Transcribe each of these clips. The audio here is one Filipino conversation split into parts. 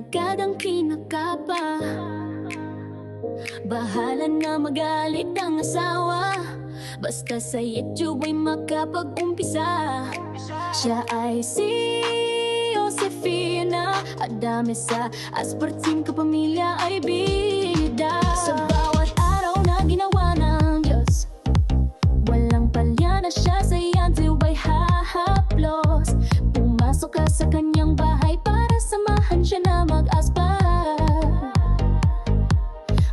barkadang kinakapa. Bahala na magalit ang asawa, basta sa YouTube ay makapag-umpisa. Siya ay si Josefina Adame, sa asparting kapamilya ay bida. Sa bawat araw na ginawa ng Diyos, walang palya na siya sa YouTube ay hahaplos. Pumasok ka sa kanyang bahay para samahan siya na mag-aspa.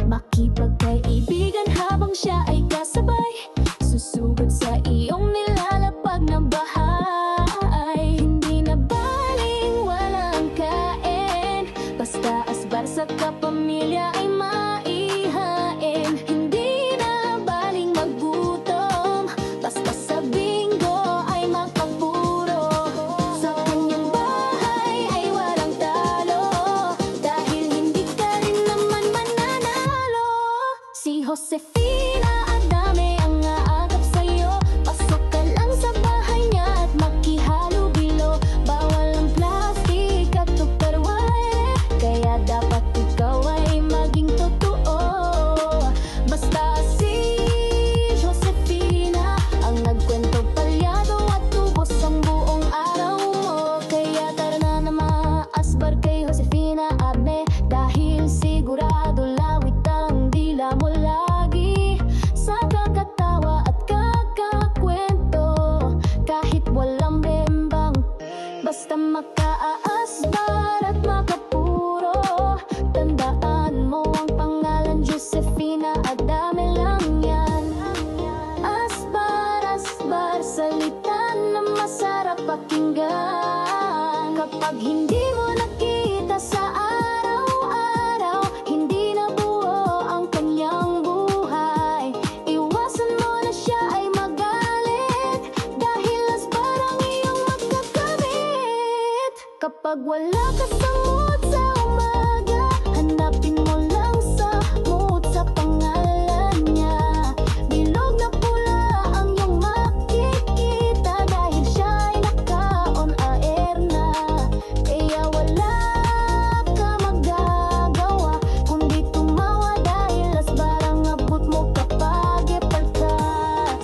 Makipagkaibigan habang siya ay kasabay, susugod sa iyong nilalapag na bahay. Hindi na baling walang kain, basta asbar sa kapamilya ay maihain. Hindi na baling magutom, basta sa bingo ay makapuro. Sa kanyang bahay ay walang talo, dahil hindi ka rin naman mananalo. Si Josefina Adame ang aagap sa'yo, pasok ka lang sa bahay niya at makihalo-bilo. Bawal ang plastic at tupperware, kaya dapat ikaw ay maging totoo. Basta si Josefina ang nagkwento palyado at tubos ang buong araw mo. Kaya tara na maasbar kay Josefina Adame, dahil sigurado lawit ang dila mo lagi sa kakatawa at kakakwento. Kahit walang bembang, basta makaasbar at makapuro. Tandaan mo ang pangalan, Josefina Adame lang yan. Asbar, asbar, salita na masarap pakinggan. Kapag hindi mo nakita sa araw-araw, hindi na buo ang kanyang buhay. Iwasan mo na siya ay magalit, dahil asbar ang iyong magkakamit. Kapag wala ka sa mood sa umaga, hanapin mo lang sa mood sa pangalan niya. Bilog na pula ang iyong makikita, dahil siya ay naka-on air na. Kaya wala ka magagawa kundi tumawa, dahil asbar ang abot mo kapag ipalta.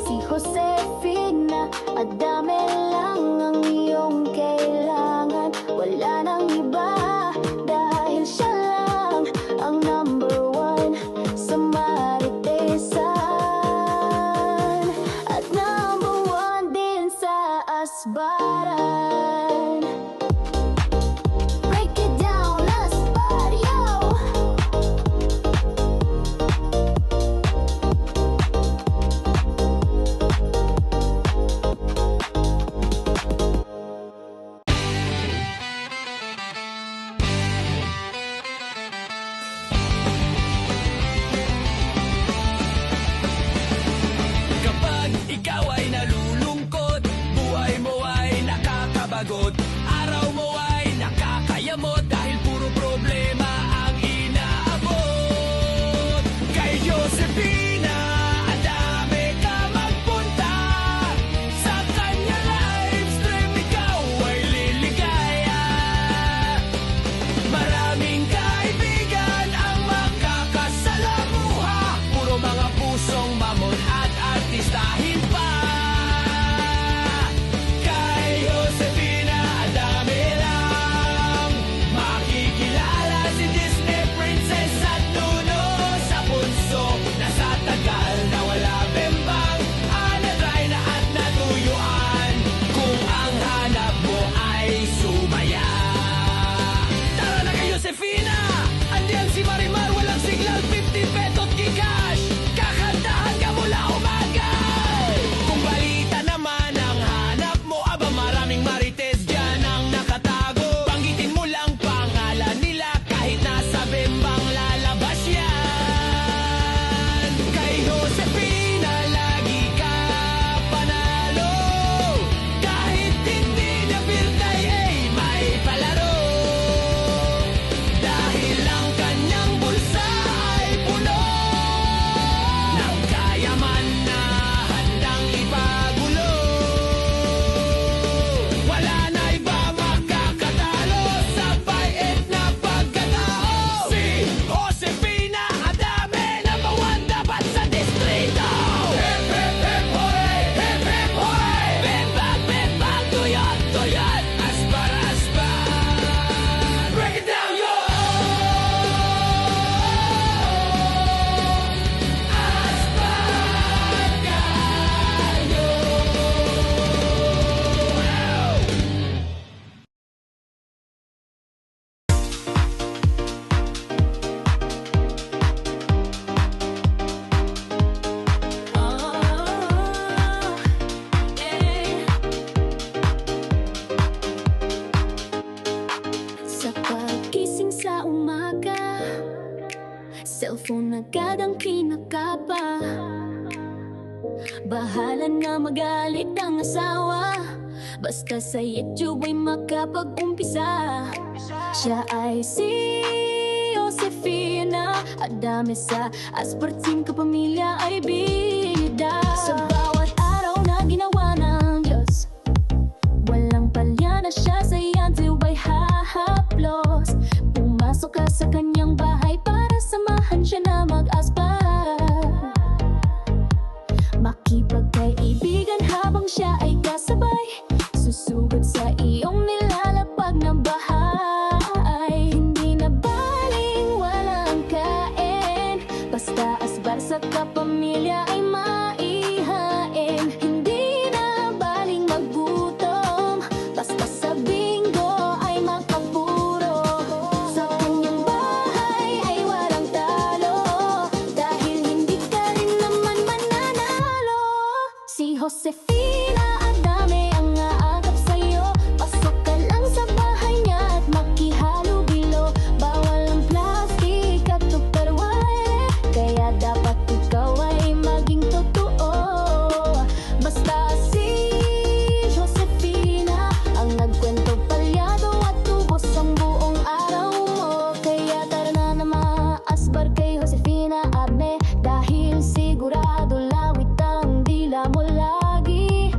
Si Josefina Adame lang ang iyong kailangan, wala nang iba, dahil siya lang ang number one sa maritesan, at number one din sa asbaran. Break it down, asbar, yo! Kapag ikaw ay nalulungkot, buhay mo ay nakakabagot, araw mo ay nakakayamot, dahil puro problema ang inaabot. Kay Josefina Adame ka magpunta, sa kanya live stream ikaw ay liligaya. Maraming kaibigan ang makakasalamuha, puro mga pusong mamon at artistahin pa. Kay Josefina Adame lang makikilala si Disney princess at Nuno sa bunso na sa cellphone agad ang kinakapa. Bahala nga magalit ang asawa, basta sa YouTube ay makapag-umpisa. Siya ay si Josefina Adame, sa asparting kapamilya ay bida. Sa bawat araw na ginawa ng Diyos, walang palya na siya sa iyan ay hahaplos. Pumasok ka sa kanyang bahay para samahan siya na mag-aspar, makipagkaibigan habang siya ay kasabay, susugod sa iyong nilalapag na bahay. Hindi na baling walang kain, basta asbar sa kapamilya ay maihain. Hindi na baling magutom, basta sa bingo ay makapuro. Sa kanyang bahay ay walang talo, dahil hindi ka rin naman mananalo. Si Josefina Adame ang aagap sa'yo, pasok ka lang sa bahay niya at makihalubilo. Bawal ang plastic at tupperware, kaya dapat ikaw ay maging totoo. Basta si Josefina ang nagkwento, palyado at tubos ang buong araw mo. Kaya tara na maasbar kay Josefina Adame, dahil sigurado lawit ang dila mo lagi.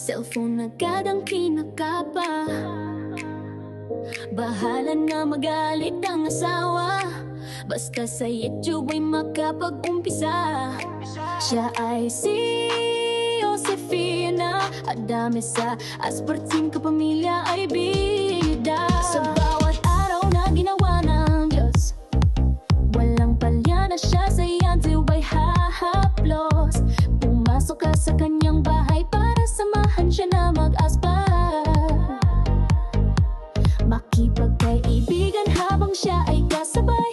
Cellphone agad ang kinakapa. Bahala na magalit ang asawa, basta sa YouTube ay makapag-umpisa. Siya ay si Josefina, at dami sa asparting kapamilya ay bida. Sa bawat araw na ginawa ng Diyos, walang palya na siya sa YouTube ay hahaplos. Pumasok ka sa kanyang bahay para samahan siya na mag-aspar. Makipagkaibigan habang siya ay kasabay,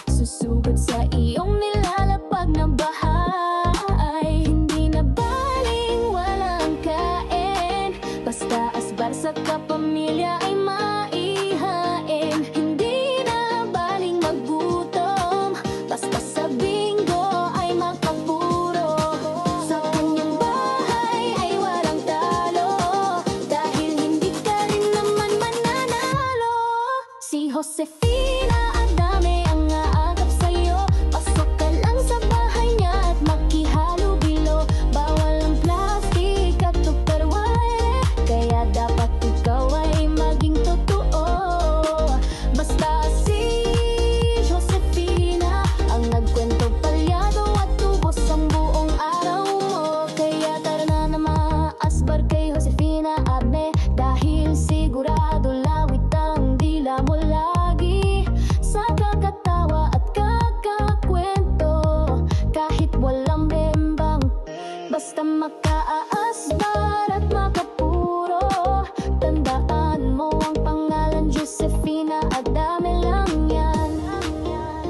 susugod sa iyong nilalapag na bahay. Hindi na baling walang kain, basta asbar sa kapamilya ay maihain. Hindi na baling magutom, basta sa bingo ay makapuro. Sa kanyang bahay ay walang talo, dahil hindi ka rin naman mananalo. Si Josefina, ang dami ang aagap sa'yo. Pasok ka lang sa bahay niya at makihalubilo. Bawal ang plastic at tupperware, kaya dapat ikaw ay maging totoo. Basta si Josefina ang nagkwento palyado at tubos ang buong araw mo. Kaya tara na na maasbar kay Josefina Abne, dahil sigurado lawit ang dila mo lagi sa kakatawa at kakakwento. Kahit walang bembang, basta makaaasbar at makapuro. Tandaan mo ang pangalan Josefina, at dami lang yan.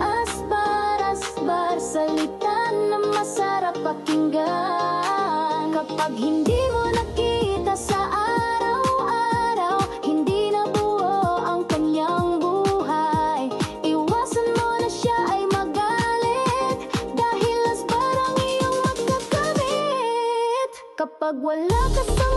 Asbar, asbar, salita na masarap pakinggan. Kapag hindi mo nakita sa araw-araw, hindi na buo ang kanyang buhay. Iwasan mo na siya ay magalit, dahil asbar ang iyong magkakamit. Kapag wala ka sa